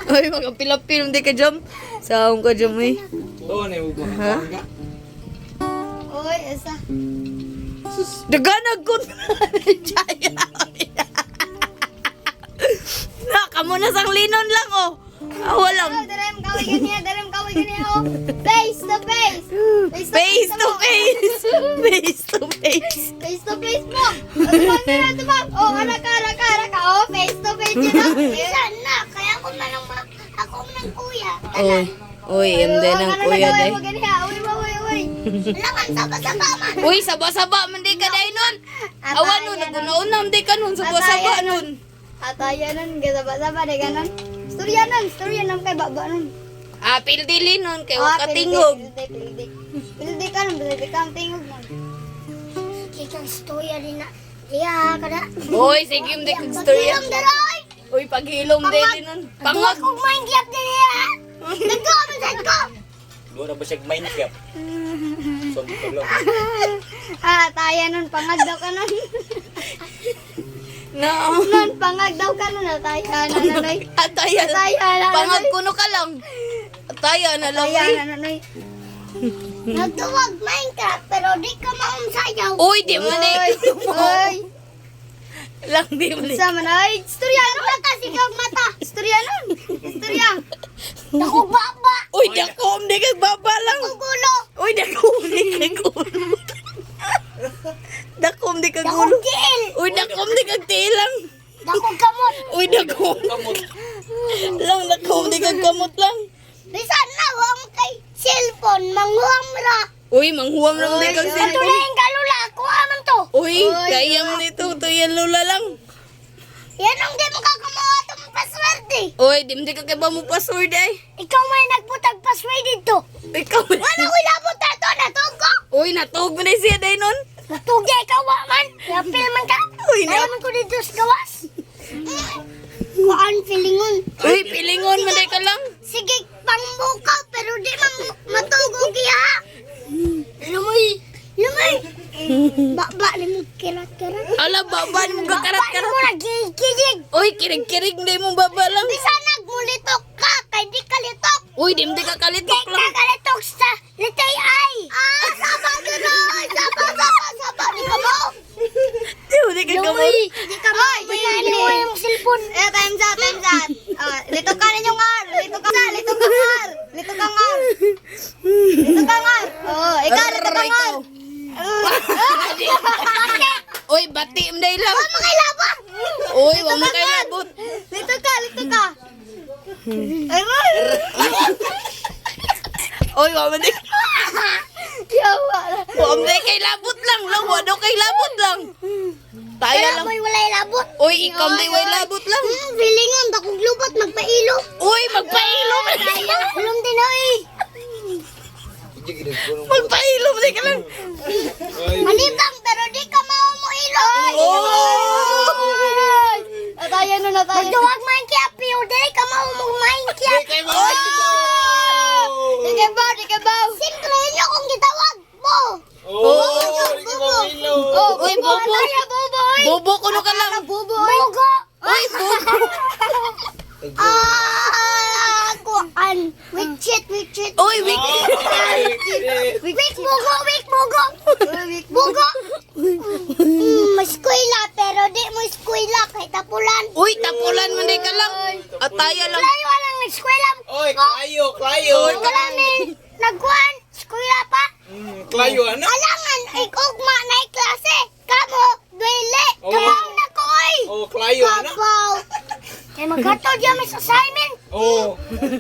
Ay, mga pilapil, hindi ka jam. Saan ka jam eh? Oo, na yung mga. Oy, asa. Daganag ko Jaya. Kamu na sang linon lang oh. Walang. Darem kaway ganiya oh. Face to face. Face to face. Face to face. Face to face mo. Tumag. Oh, haraka. Oh, face to face yun. Ilan na. Kaya ako na lang ako ng kuya. Oy. Oy, hindi ng kuya day. Uy. Langan saba-saba man. Uy, saba-saba man di ka day nun. Awan nun, naguna-unam di ka nun. Saba-saba nun. Ataya nun, saba-saba di ganon. Storya nun kay baba nun. Pildili nun, kay wakatingog. Pildi ka ang tingog nun. Kikang storya din na. Iya, kada. Uy, sige, hindi kong storya. Paghilom daroy. Uy, paghilom din nun. Pangag. Kung Minecraft din niya. Nagko ko. Doon na ba siya Minecraft? Sobrang lang. Taya nun, pangag daw ka nun. No. Nun, pangag daw ka nun. Taya na nanay. Ataya. Ataya na Pangag kuno ka lang. Ataya na lang. Taya na nanay. Nagtuwag Minecraft, pero di ka maumsayaw. Uy, di mo na. Uy. Lang di mo na. Sama na. Ay, istorya nun lang kasi kang mata. Istorya nun. Istorya. Dako baba. Uy, dakom, di kag baba lang. Gulo. Uy, dakom, di kag ulo. Dakom, di kag Dako ulo. tiil. Uy, dakom, di kag tilang. Dako kamot. Uy, dakom. Lang, dakom, di kag kamot lang. Bisan na, huwag kay cellphone. Manghuam ra. Uy, manghuwam lang di kag Ito cellphone. na yung kalula. Kuha man to. Uy, kayam nito. Ito yan lula lang. Yan ang di mo kakamawa itong password eh. Uy, di ka kaya mo password ay. Ikaw may nagbutag password dito. Ikaw Wala ko ilabot na ito. Natug ko. Uy, natog mo na siya day nun. Natug niya ikaw man. Napil man ka. Uy, Kaya man ko dito sa gawas. Kuhaan pilingon. Uy, pilingon mo day ka lang. Sige, pangbuka pero di man matugog ya. Lumoy. Baba ni mo kirat-kirat. Ala, baba ni mo Baba ni kakarat-karat. mo nagkikijig. Uy, kirig-kirig di mo baba lang. Bisa nagmulitok ka. Kay di kalitok. Uy, di ka kalitok Kay lang. kagalitok sa litay ay. Saba doon. Saba. Di ka mo. Di ka kamo. Di ka mo. Bayani mo yung cellphone. Time's up. Lito ka ninyo ngar. Lito ka ngar. Lito ka ngar. Oh, ikaw lito ka ngar. Uy, bati mo day lang. Makailabot. Uy, wag mo kayo labot. Lito ka. Uy, wag mo day. Yawa. Wag mo day kay labot lang. Lang, wag daw kay labot lang. Tayo Kaya lang. mo'y walay labot. Uy, ikaw day way labot lang. Bilingon, dakong lubot, magpailo. Uy, magpailom. Ulong din na eh. Magpailom day ka lang. Malibang, pero di ka maumuilo. Oh! Natayan na. Magduwag Minecraft, pero di ka Minecraft. Di ka ba? Simple nyo kung gitawag mo. Uy, bobo. Bobo ko no ka lang. Bobo. Uy, bobo. Kuan. Wikchit. Uy, wik. Bugo. Maskwila, pero di mo eskwela kay tapulan. Uy, tapulan mo day ka lang. Ataya lang. Layo lang eskwela. Oy, klayo. Wala ni nagkuan. Eskwela pa. Klayo, ano? Alangan, ikugma na klase. Kamo, duele. Kabaw na ko ay. Oh, klayo, ano? Kabaw. Kaya magkatod yan may assignment. Oh.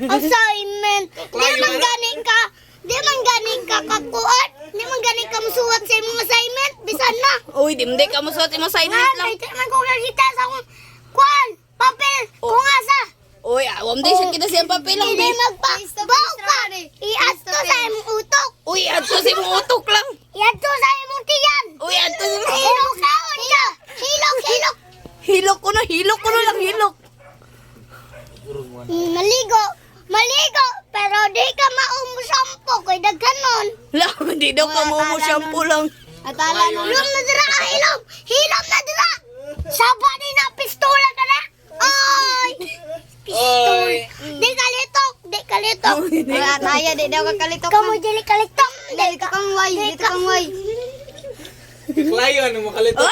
Assignment. Klayo, Di man ano? gani ka. Di man gani ka kakuan. Di man gani ka musuwat sa imong assignment. Bisan na. Uy, di ka mo suot mo assignment lang. Di man ko kakita sa akong kuan. Papel. Kung asa. Uy, awam day siya kita siyang papel lang. Hindi magpa-baw ka. Iato sa imong utok. Uy, ato si mo utok lang. Iato sa imong tiyan. Uy, ato si mo. Hilok kaon ka. Hilok. Hilok ko na lang, hilok. Maligo, pero di ka maumusampo kay daghanon. Lang, hindi daw ka mo shampoo lang. Atala no. Hilom na dira, hilom na dira. Saba ni na pistola ka na. Ay, kalitok. Wala tayo, di daw ka kalitok. Kamu dili kalitok. Dili ka kang way, dito kang way. Klayo, ano mo kalito?